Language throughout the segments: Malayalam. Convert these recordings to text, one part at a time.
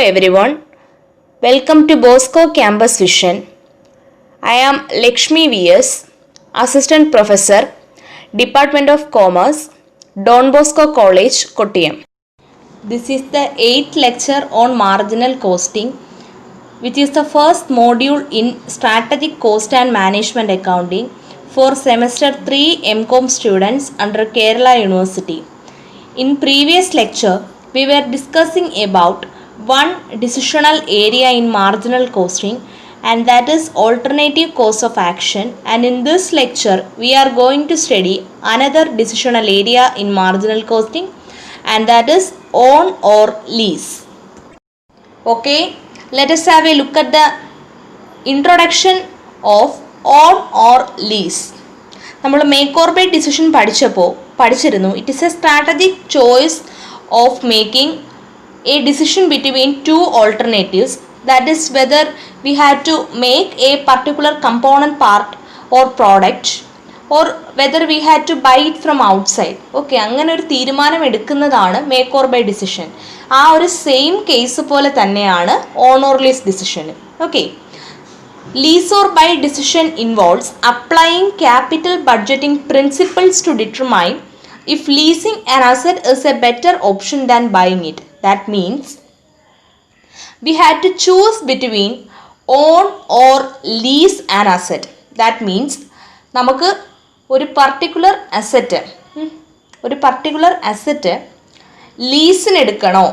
everyone, welcome to Bosco Campus Vision. I am Lakshmi V.S., Assistant Professor, Department of Commerce, Don Bosco College, Kottayam. This is the 8th lecture on marginal costing, which is the first module in Strategic Cost and Management Accounting for Semester 3 MCOM students under Kerala University. In previous lecture, we were discussing about one decisional area in marginal costing, and that is alternative course of action. And in this lecture, we are going to study another decisional area in marginal costing, and that is own or lease. Okay, let us have a look at the introduction of own or lease. നമ്മൾ മേക്ക് ഓർ ബൈ ഡിസിഷൻ പഠിച്ചിരുന്നു. It is A strategic choice of making a decision between two alternatives, that is whether we had to make a particular component part or product or whether we had to buy it from outside. Okay, അങ്ങനെ ഒരു തീരുമാനം എടുക്കുന്നതാണ് മേക്ക് ഓർ ബൈ ഡിസിഷൻ. ആ ഒരു സെയിം കേസ് പോലെ തന്നെയാണ് on or lease decision. Okay, lease or buy decision involves applying capital budgeting principles to determine if leasing an asset is a better option than buying it. That means we had to choose between own or lease an asset. That means നമുക്ക് ഒരു പർട്ടിക്കുലർ അസറ്റ് ലീസിന് എടുക്കണോ?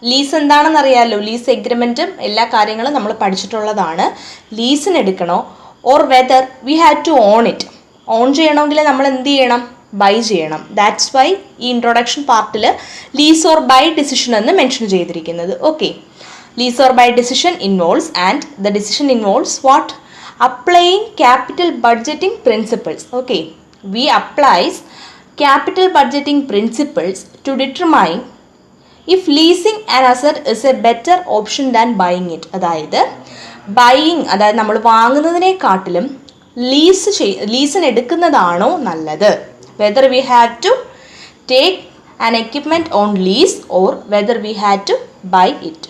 ലീസ് എന്താണെന്ന് അറിയാമല്ലോ, ലീസ് എഗ്രിമെൻറ്റും എല്ലാ കാര്യങ്ങളും നമ്മൾ പഠിച്ചിട്ടുള്ളതാണ്. ലീസിന് എടുക്കണോ or whether we had to own it. Own ചെയ്യണമെങ്കിൽ നമ്മൾ എന്ത് ചെയ്യണം? ബൈ ചെയ്യണം. ദാറ്റ്സ് വൈ ഈ ഇൻട്രൊഡക്ഷൻ പാർട്ടിൽ ലീസ് ഓർ ബൈ ഡിസിഷൻ എന്ന് മെൻഷൻ ചെയ്തിരിക്കുന്നത്. Okay, lease or buy decision involves and the decision involves what? Applying capital budgeting principles. Okay, we applies capital budgeting principles to determine if leasing an asset is a better option than buying it. അതായത് അതായത് നമ്മൾ വാങ്ങുന്നതിനെക്കാട്ടിലും ലീസിന് എടുക്കുന്നതാണോ നല്ലത്? Whether we had to take an equipment on lease or whether we had to buy it.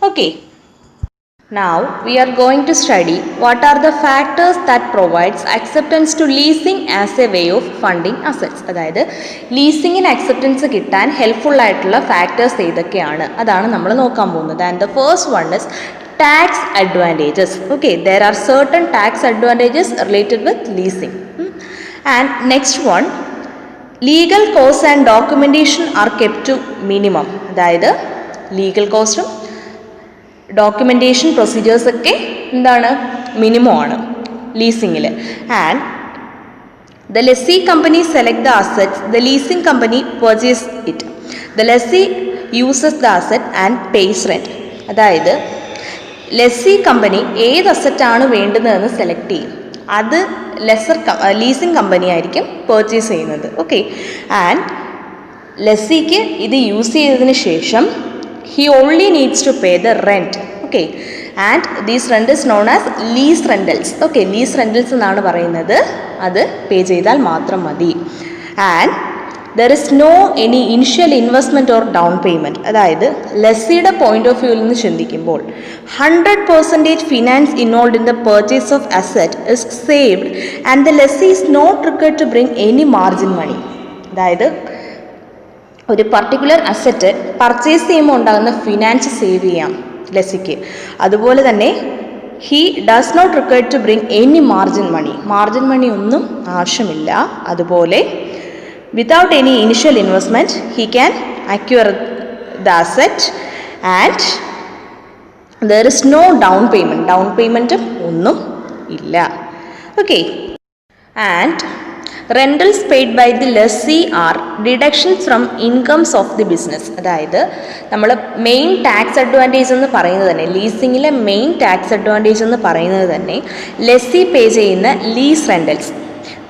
Okay. Now we are going to study what are the factors that provides acceptance to leasing as a way of funding assets. അതായത് ലീസിങ്ങിന് അക്സെപ്റ്റൻസ് കിട്ടാൻ ഹെൽപ്ഫുൾ ആയിട്ടുള്ള ഫാക്ടേഴ്സ് ഏതൊക്കെയാണ്, അതാണ് നമ്മൾ നോക്കാൻ പോകുന്നത്. And the first one is tax advantages. Okay, there are certain tax advantages related with leasing. And next one, legal costs and documentation are kept to minimum. അതായത് ലീഗൽ കോസ്റ്റും ഡോക്യുമെൻറ്റേഷൻ പ്രൊസീജിയേഴ്സ് ഒക്കെ എന്താണ്? മിനിമം ആണ് ലീസിങ്ങിൽ. And the lessee company select the assets, the leasing company purchase it. The lessee uses the asset and pays rent. അതായത് ലെസ്സി കമ്പനി ഏത് അസറ്റാണ് വേണ്ടുന്നതെന്ന് സെലക്ട് ചെയ്യും. അത് ലീസിംഗ് കമ്പനി ആയിരിക്കും പർച്ചേസ് ചെയ്യുന്നത്. ഓക്കെ, ആൻഡ് ലെസ്സിക്ക് ഇത് യൂസ് ചെയ്തതിന് ശേഷം he only needs to pay the rent. Okay, and these rent is known as lease rentals. Okay, lease rentals എന്നാണ് പറയുന്നത്. അത് പേ ചെയ്താൽ മാത്രം മതി. And there is no any initial investment or down payment. അതായത് ലെസ്സിയുടെ പോയിന്റ് ഓഫ് വ്യൂവിൽ നിന്ന് ചിന്തിക്കുമ്പോൾ 100% finance involve in the purchase of asset is saved and the lessee is not required to bring any margin money. അതായത് ഒരു പർട്ടിക്കുലർ അസറ്റ് പർച്ചേസ് ചെയ്യുമ്പോൾ ഉണ്ടാകുന്ന ഫിനാൻസ് സേവ് ചെയ്യാം ലെസ്സിക്ക്. അതുപോലെ തന്നെ he does not required to bring any margin money ഒന്നും ആവശ്യമില്ല. അതുപോലെ without any initial investment he can acquire the asset and there is no down payment ഒന്നും ഇല്ല. Okay, and rentals paid by the lessee are deductions from incomes of the business. അതായത് നമ്മൾ മെയിൻ ടാക്സ് അഡ്വാൻറ്റേജ് എന്ന് പറയുന്നത് തന്നെ, ലീസിങ്ങിലെ മെയിൻ ടാക്സ് അഡ്വാൻറ്റേജ് എന്ന് പറയുന്നത് തന്നെ ലെസ്സി പേ ചെയ്യുന്ന lease rentals.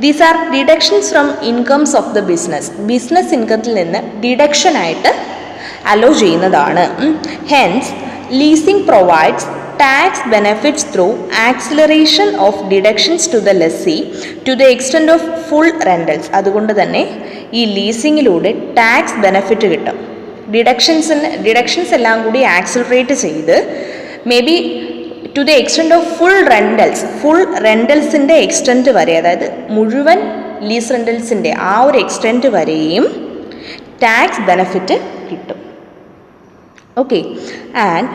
These are deductions from incomes of the business. Business ഇൻകത്തിൽ നിന്ന് ഡിഡക്ഷൻ ആയിട്ട് അലോ ചെയ്യുന്നതാണ്. Hence leasing provides tax benefits through acceleration of deductions to the lessee to the extent of full rentals. അതുകൊണ്ട് തന്നെ ഈ ലീസിങ്ങിലൂടെ ടാക്സ് ബെനിഫിറ്റ് കിട്ടും. ഡിഡക്ഷൻസ് എല്ലാം കൂടി ആക്സിലറേറ്റ് ചെയ്ത് may be to the extend of full റെൻ്റൽസിൻ്റെ എക്സ്റ്റെൻറ്റ് വരെ, അതായത് മുഴുവൻ ലീസ് റെൻ്റൽസിൻ്റെ ആ ഒരു എക്സ്റ്റെൻറ്റ് വരെയും ടാക്സ് ബെനഫിറ്റ് കിട്ടും. Okay, and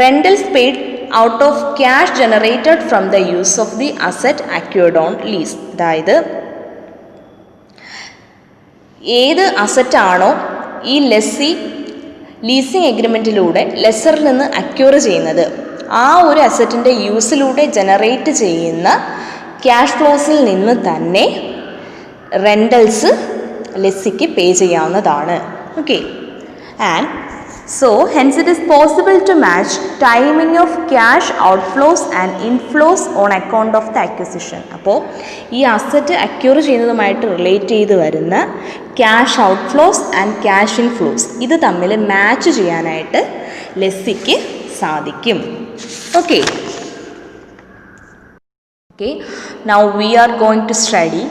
rentals paid out of cash generated from the use of the asset acquired on lease. അതായത് ഏത് അസറ്റാണോ ഈ ലീസിങ് എഗ്രിമെൻറ്റിലൂടെ ലെസ്സറിൽ നിന്ന് അക്യൂർ ചെയ്യുന്നത്, ആ ഒരു അസറ്റിൻ്റെ യൂസിലൂടെ ജനറേറ്റ് ചെയ്യുന്ന ക്യാഷ് ഫ്ലോസിൽ നിന്ന് തന്നെ റെൻ്റൽസ് ലെസ്സിക്ക് പേ ചെയ്യാവുന്നതാണ്. Okay, and so hence it is possible to match timing of cash outflows and inflows on account of the acquisition. അപ്പോൾ ഈ അസറ്റ് അക്യൂർ ചെയ്യുന്നതുമായിട്ട് റിലേറ്റ് ചെയ്ത് വരുന്ന cash outflows and cash inflows ഇത് തമ്മിൽ മാച്ച് ചെയ്യാനായിട്ട് ലെസ്സിക്ക് സാധിക്കും. Okay, now we are going to study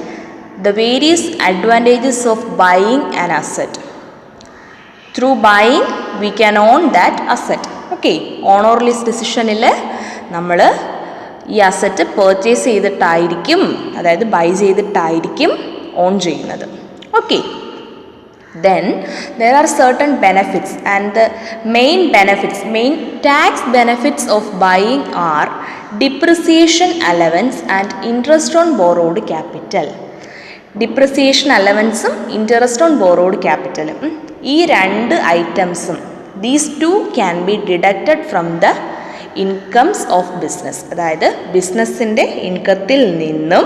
the various advantages of buying an asset. Through buying we can own that asset. Okay, own or lease ഡിസിഷനിൽ നമ്മൾ ഈ അസറ്റ് പർച്ചേസ് ചെയ്തിട്ടായിരിക്കും, അതായത് ബൈ ചെയ്തിട്ടായിരിക്കും ഓൺ ചെയ്യുന്നത്. Okay, then there are certain benefits, and the main tax benefits of buying are depreciation allowance and interest on borrowed capital. Depreciation അലവൻസും ഇൻട്രസ്റ്റ് ഓൺ ബോറോഡ് ക്യാപിറ്റലും, ഈ രണ്ട് ഐറ്റംസും these two can be deducted from the incomes of business. അതായത് ബിസിനസ്സിൻ്റെ ഇൻകത്തിൽ നിന്നും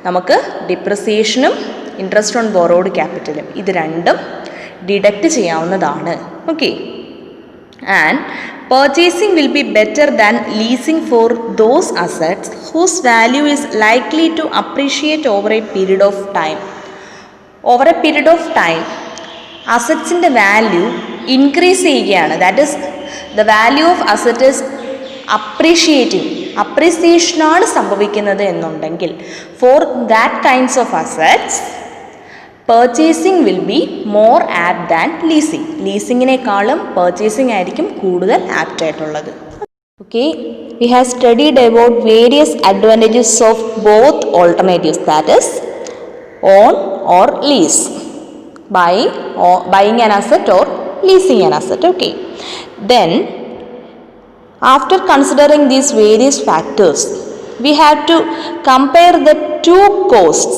നമുക്ക് ഡിപ്രിസിയേഷനും ഇൻട്രസ്റ്റ് ഓൺ ബോറോഡ് ക്യാപിറ്റലും ഇത് രണ്ടും ഡിഡക്റ്റ് ചെയ്യാവുന്നതാണ്. Okay, and purchasing will be better than leasing for those assets whose value is likely to appreciate over a period of time. Over a period of time, assetsന്റെ വാല്യൂ ഇൻക്രീസ് ചെയ്യുകയാണ്. That is the value of asset is അപ്രീസിയേഷനാണ് സംഭവിക്കുന്നത് എന്നുണ്ടെങ്കിൽ for that kinds of assets purchasing will be more apt than leasing. ലീസിങ്ങിനേക്കാളും പർച്ചേസിംഗ് ആയിരിക്കും കൂടുതൽ ആപ്റ്റ് ആയിട്ടുള്ളത്. Okay, we have studied about various advantages of both alternatives, that is own or lease, buying an asset or leasing an asset. Okay, then after considering these various factors we have to compare the two costs.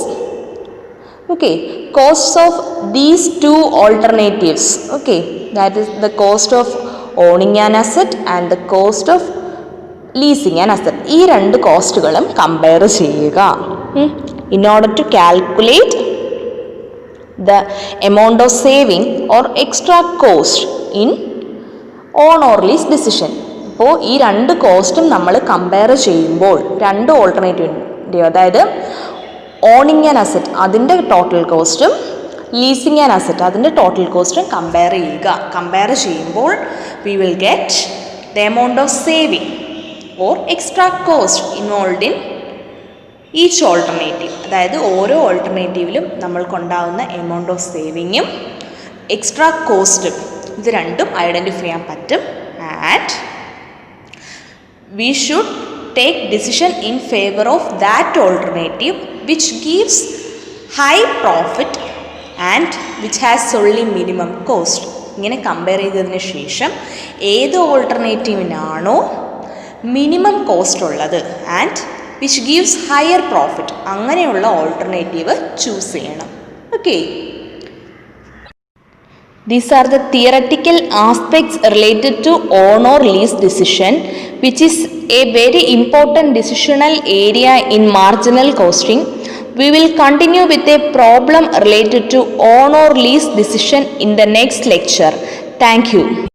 Okay, costs of these two alternatives. Okay, that is the cost of owning an asset and the cost of leasing an asset. ഈ രണ്ട് കോസ്റ്റുകളും കമ്പയർ ചെയ്യുക in order to calculate the amount of saving or extra cost in own or lease decision. അപ്പോൾ ഈ രണ്ട് കോസ്റ്റും നമ്മൾ കമ്പയർ ചെയ്യുമ്പോൾ രണ്ട് ഓൾട്ടർനേറ്റീവ്, അതായത് ഓണിങ് ആൻ അസറ്റ് അതിൻ്റെ ടോട്ടൽ കോസ്റ്റും ലീസിങ് ആൻ അസറ്റ് അതിൻ്റെ ടോട്ടൽ കോസ്റ്റും കമ്പയർ ചെയ്യുക. കമ്പയർ ചെയ്യുമ്പോൾ we will get the amount of saving or extra cost involved in each alternative. അതായത് ഓരോ ഓൾട്ടർനേറ്റീവിലും നമ്മൾക്കുണ്ടാകുന്ന എമൗണ്ട് ഓഫ് സേവിങ്ങും എക്സ്ട്രാ കോസ്റ്റും ഇത് രണ്ടും ഐഡൻറ്റിഫൈ ചെയ്യാൻ പറ്റും. And we should take decision in favour of that alternative which gives high profit and which has only minimum cost. ഇങ്ങനെ കമ്പയർ ചെയ്തതിന് ശേഷം ഏത് ഓൾട്ടർനേറ്റീവിനാണോ മിനിമം കോസ്റ്റ് ഉള്ളത് and which gives higher profit അങ്ങനെയുള്ള ഓൾട്ടർനേറ്റീവ് ചൂസ് ചെയ്യണം. Okay, these are the theoretical aspects related to own or lease decision which is A very important decisional area in marginal costing. We will continue with a problem related to own or lease decision in the next lecture. Thank you.